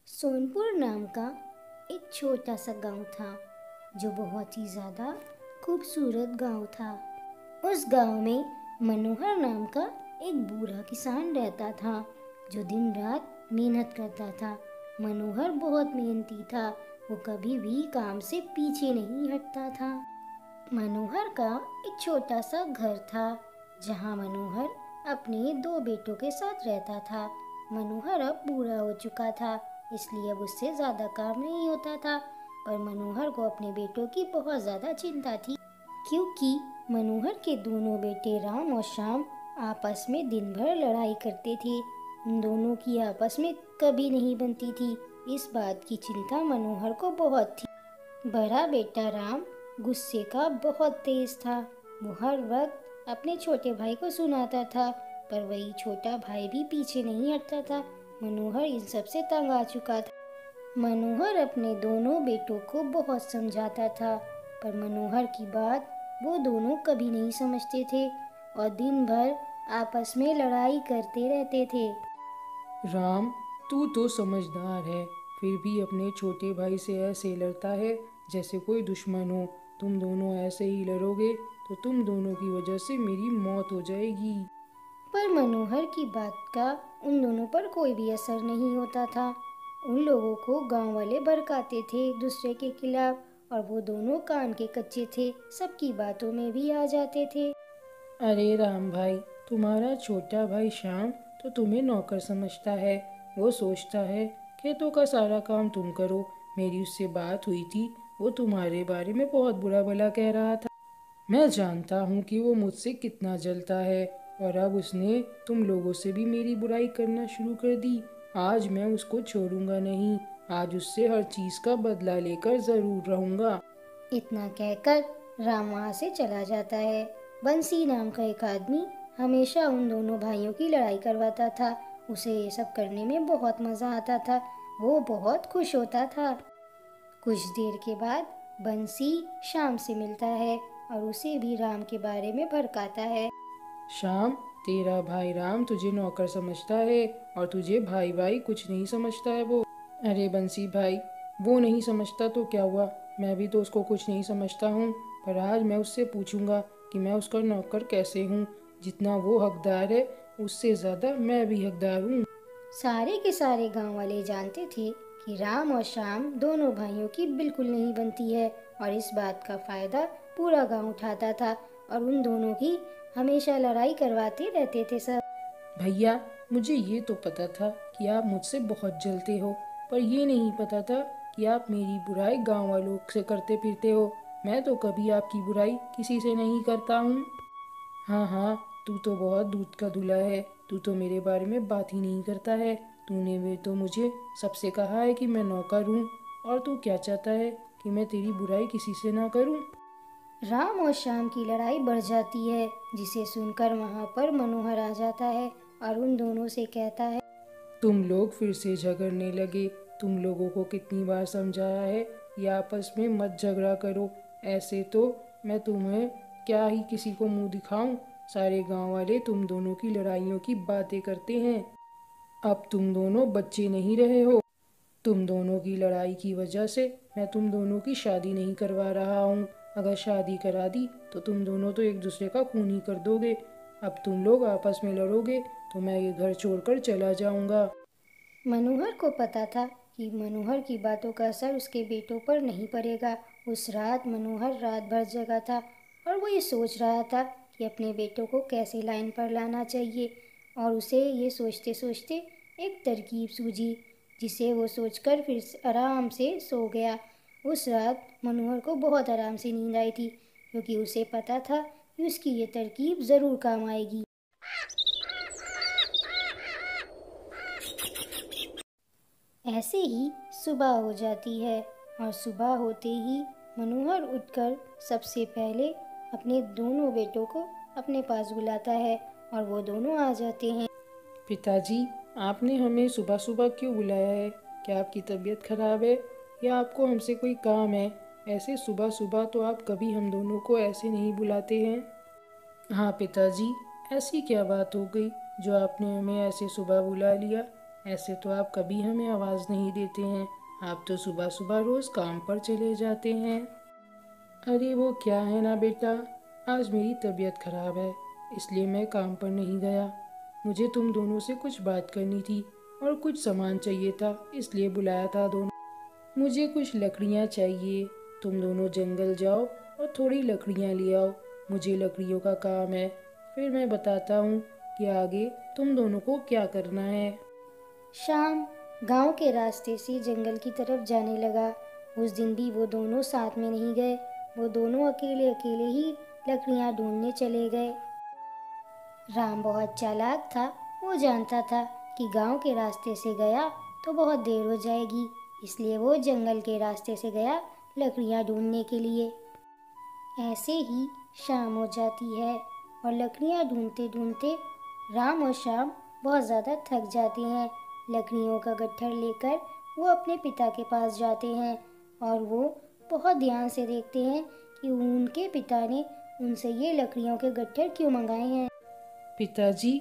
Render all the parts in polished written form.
सोनपुर नाम का एक छोटा सा गांव था जो बहुत ही ज़्यादा खूबसूरत गांव था। उस गांव में मनोहर नाम का एक बूढ़ा किसान रहता था जो दिन रात मेहनत करता था। मनोहर बहुत मेहनती था, वो कभी भी काम से पीछे नहीं हटता था। मनोहर का एक छोटा सा घर था जहां मनोहर अपने दो बेटों के साथ रहता था। मनोहर अब बूढ़ा हो चुका था, इसलिए अब उससे ज़्यादा काम नहीं होता था, पर मनोहर को अपने बेटों की बहुत ज़्यादा चिंता थी क्योंकि मनोहर के दोनों बेटे राम और श्याम आपस में दिन भर लड़ाई करते थे। उन दोनों की आपस में कभी नहीं बनती थी। इस बात की चिंता मनोहर को बहुत थी। बड़ा बेटा राम गुस्से का बहुत तेज था। वो हर वक्त अपने छोटे भाई को सुनाता था, पर वही छोटा भाई भी पीछे नहीं हटता था। मनोहर इन सब से तंग आ चुका था। मनोहर अपने दोनों बेटों को बहुत समझाता था, पर मनोहर की बात वो दोनों कभी नहीं समझते थे और दिन भर आपस में लड़ाई करते रहते थे। राम, तू तो समझदार है, फिर भी अपने छोटे भाई से ऐसे लड़ता है जैसे कोई दुश्मन हो। तुम दोनों ऐसे ही लड़ोगे तो तुम दोनों की वजह से मेरी मौत हो जाएगी। पर मनोहर की बात का उन दोनों पर कोई भी असर नहीं होता था। उन लोगों को गांव वाले भड़काते थे एक दूसरे के खिलाफ, और वो दोनों कान के कच्चे थे, सबकी बातों में भी आ जाते थे। अरे राम भाई, तुम्हारा छोटा भाई श्याम तो तुम्हें नौकर समझता है। वो सोचता है खेतों का सारा काम तुम करो। मेरी उससे बात हुई थी, वो तुम्हारे बारे में बहुत बुरा भला कह रहा था। मैं जानता हूँ कि वो मुझसे कितना जलता है, और अब उसने तुम लोगों से भी मेरी बुराई करना शुरू कर दी। आज मैं उसको छोड़ूंगा नहीं। आज उससे हर चीज़ का बदला लेकर ज़रूर रहूंगा। इतना कहकर राम वहाँ से चला जाता है। बंसी नाम का एक आदमी हमेशा उन दोनों भाइयों की लड़ाई करवाता था। उसे ये सब करने में बहुत मज़ा आता था। वो बहुत खुश होता था। कुछ देर के बाद बंसी शाम से मिलता है और उसे भी राम के बारे में भड़काता है। श्याम, तेरा भाई राम तुझे नौकर समझता है और तुझे भाई भाई कुछ नहीं समझता है वो। अरे बंसी भाई, वो नहीं समझता तो क्या हुआ, मैं भी तो उसको कुछ नहीं समझता हूँ। पर आज मैं उससे पूछूंगा कि मैं उसका नौकर कैसे हूँ। जितना वो हकदार है उससे ज़्यादा मैं भी हकदार हूँ। सारे के सारे गांव वाले जानते थे कि राम और श्याम दोनों भाइयों की बिल्कुल नहीं बनती है, और इस बात का फायदा पूरा गांव उठाता था और उन दोनों की हमेशा लड़ाई करवाते रहते थे सब। भैया, मुझे ये तो पता था कि आप मुझसे बहुत जलते हो, पर ये नहीं पता था कि आप मेरी बुराई गांव वालों से करते फिरते हो। मैं तो कभी आपकी बुराई किसी से नहीं करता हूँ। हाँ हाँ, तू तो बहुत दूध का धुला है। तू तो मेरे बारे में बात ही नहीं करता है। तूने भी तो मुझे सबसे कहा है कि मैं नौकर हूँ, और तू क्या चाहता है कि मैं तेरी बुराई किसी से ना करूँ। राम और श्याम की लड़ाई बढ़ जाती है, जिसे सुनकर वहां पर मनोहर आ जाता है और उन दोनों से कहता है, तुम लोग फिर से झगड़ने लगे। तुम लोगों को कितनी बार समझाया है कि आपस में मत झगड़ा करो। ऐसे तो मैं तुम्हें क्या ही किसी को मुंह दिखाऊं। सारे गांव वाले तुम दोनों की लड़ाइयों की बातें करते हैं। अब तुम दोनों बच्चे नहीं रहे हो। तुम दोनों की लड़ाई की वजह से मैं तुम दोनों की शादी नहीं करवा रहा हूँ। अगर शादी करा दी तो तुम दोनों तो एक दूसरे का खून ही कर दोगे। अब तुम लोग आपस में लड़ोगे तो मैं ये घर छोड़कर चला जाऊंगा। मनोहर को पता था कि मनोहर की बातों का असर उसके बेटों पर नहीं पड़ेगा। उस रात मनोहर रात भर जगा था और वो ये सोच रहा था कि अपने बेटों को कैसे लाइन पर लाना चाहिए, और उसे ये सोचते सोचते एक तरकीब सूझी, जिसे वो सोचकर फिर आराम से सो गया। उस रात मनोहर को बहुत आराम से नींद आई थी क्योंकि उसे पता था कि उसकी ये तरकीब ज़रूर काम आएगी। ऐसे ही सुबह हो जाती है और सुबह होते ही मनोहर उठकर सबसे पहले अपने दोनों बेटों को अपने पास बुलाता है और वो दोनों आ जाते हैं। पिताजी, आपने हमें सुबह सुबह क्यों बुलाया है? क्या आपकी तबीयत खराब है या आपको हमसे कोई काम है? ऐसे सुबह सुबह तो आप कभी हम दोनों को ऐसे नहीं बुलाते हैं। हाँ पिताजी, ऐसी क्या बात हो गई जो आपने हमें ऐसे सुबह बुला लिया। ऐसे तो आप कभी हमें आवाज़ नहीं देते हैं। आप तो सुबह सुबह रोज़ काम पर चले जाते हैं। अरे वो क्या है ना बेटा, आज मेरी तबीयत ख़राब है, इसलिए मैं काम पर नहीं गया। मुझे तुम दोनों से कुछ बात करनी थी और कुछ सामान चाहिए था, इसलिए बुलाया था दोनों। मुझे कुछ लकड़ियाँ चाहिए। तुम दोनों जंगल जाओ और थोड़ी लकड़ियाँ ले आओ। मुझे लकड़ियों का काम है, फिर मैं बताता हूँ कि आगे तुम दोनों को क्या करना है। शाम गांव के रास्ते से जंगल की तरफ जाने लगा। उस दिन भी वो दोनों साथ में नहीं गए, वो दोनों अकेले अकेले ही लकड़ियां ढूंढने चले गए। राम बहुत चालाक था, वो जानता था कि गांव के रास्ते से गया तो बहुत देर हो जाएगी, इसलिए वो जंगल के रास्ते से गया लकड़ियां ढूंढने के लिए। ऐसे ही शाम हो जाती है और लकड़ियां ढूंढते ढूंढते राम और श्याम बहुत ज़्यादा थक जाते हैं। लकड़ियों का गट्ठर लेकर वो अपने पिता के पास जाते हैं और वो बहुत ध्यान से देखते हैं कि उनके पिता ने उनसे ये लकड़ियों के गट्ठर क्यों मंगाए हैं। पिताजी,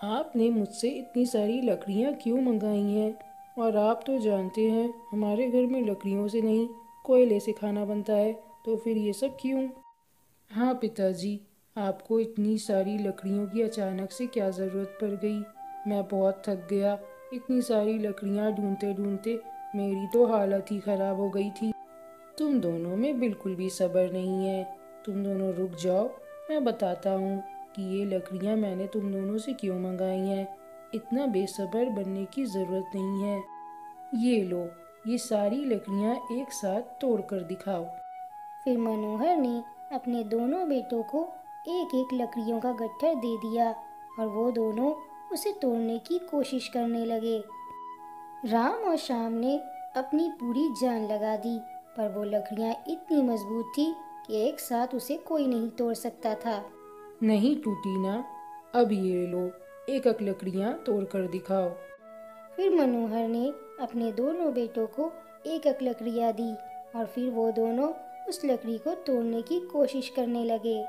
आपने मुझसे इतनी सारी लकड़ियाँ क्यों मंगाई हैं? और आप तो जानते हैं हमारे घर में लकड़ियों से नहीं, कोयले से खाना बनता है, तो फिर ये सब क्यों? हाँ पिताजी, आपको इतनी सारी लकड़ियों की अचानक से क्या ज़रूरत पड़ गई? मैं बहुत थक गया। इतनी सारी लकड़ियाँ ढूंढते ढूंढते मेरी तो हालत ही ख़राब हो गई थी। तुम दोनों में बिल्कुल भी सब्र नहीं है। तुम दोनों रुक जाओ, मैं बताता हूँ कि ये लकड़ियाँ मैंने तुम दोनों से क्यों मंगाई हैं। इतना बेसब्र बनने की ज़रूरत नहीं है। ये लो, ये सारी लकड़ियाँ एक साथ तोड़ कर दिखाओ। फिर मनोहर ने अपने दोनों बेटों को एक एक लकड़ियों का गट्ठर दे दिया और वो दोनों उसे तोड़ने की कोशिश करने लगे। राम और श्याम ने अपनी पूरी जान लगा दी, पर वो लकड़ियां इतनी मजबूत थी कि एक साथ उसे कोई नहीं तोड़ सकता था। नहीं टूटी ना, अब ये लो, एक एक लकड़ियाँ तोड़ कर दिखाओ। फिर मनोहर ने अपने दोनों बेटों को एक एक लकड़ियां दी और फिर वो दोनों उस लकड़ी को तोड़ने की कोशिश करने लगे।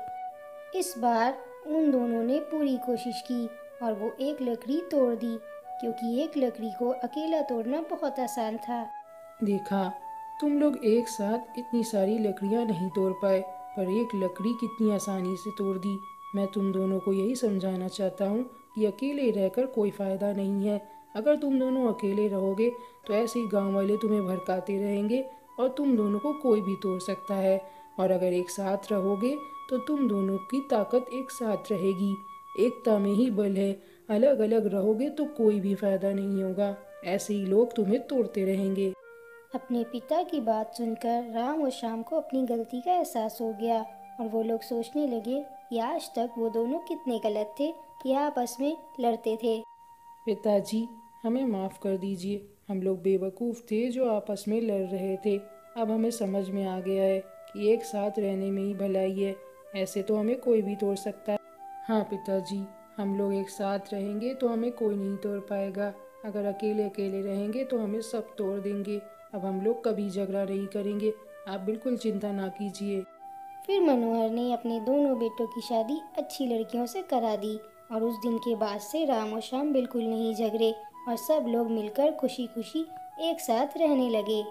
इस बार उन दोनों ने पूरी कोशिश की और वो एक लकड़ी तोड़ दी, क्योंकि एक लकड़ी को अकेला तोड़ना बहुत आसान था। देखा, तुम लोग एक साथ इतनी सारी लकड़ियाँ नहीं तोड़ पाए, पर एक लकड़ी कितनी आसानी से तोड़ दी। मैं तुम दोनों को यही समझाना चाहता हूँ कि अकेले रहकर कोई फ़ायदा नहीं है। अगर तुम दोनों अकेले रहोगे तो ऐसे ही गांव वाले तुम्हें भड़काते रहेंगे और तुम दोनों को कोई भी तोड़ सकता है। और अगर एक साथ रहोगे तो तुम दोनों की ताकत एक साथ रहेगी। एकता में ही बल है। अलग अलग रहोगे तो कोई भी फ़ायदा नहीं होगा। ऐसे ही लोग तुम्हें तोड़ते रहेंगे। अपने पिता की बात सुनकर राम और श्याम को अपनी गलती का एहसास हो गया और वो लोग सोचने लगे कि आज तक वो दोनों कितने गलत थे कि आपस में लड़ते थे। पिताजी, हमें माफ़ कर दीजिए। हम लोग बेवकूफ़ थे जो आपस में लड़ रहे थे। अब हमें समझ में आ गया है कि एक साथ रहने में ही भलाई है। ऐसे तो हमें कोई भी तोड़ सकता है। हाँ पिताजी, हम लोग एक साथ रहेंगे तो हमें कोई नहीं तोड़ पाएगा। अगर अकेले अकेले रहेंगे तो हमें सब तोड़ देंगे। अब हम लोग कभी झगड़ा नहीं करेंगे। आप बिल्कुल चिंता ना कीजिए। फिर मनोहर ने अपने दोनों बेटों की शादी अच्छी लड़कियों से करा दी और उस दिन के बाद से राम और श्याम बिल्कुल नहीं झगड़े और सब लोग मिलकर खुशी खुशी एक साथ रहने लगे।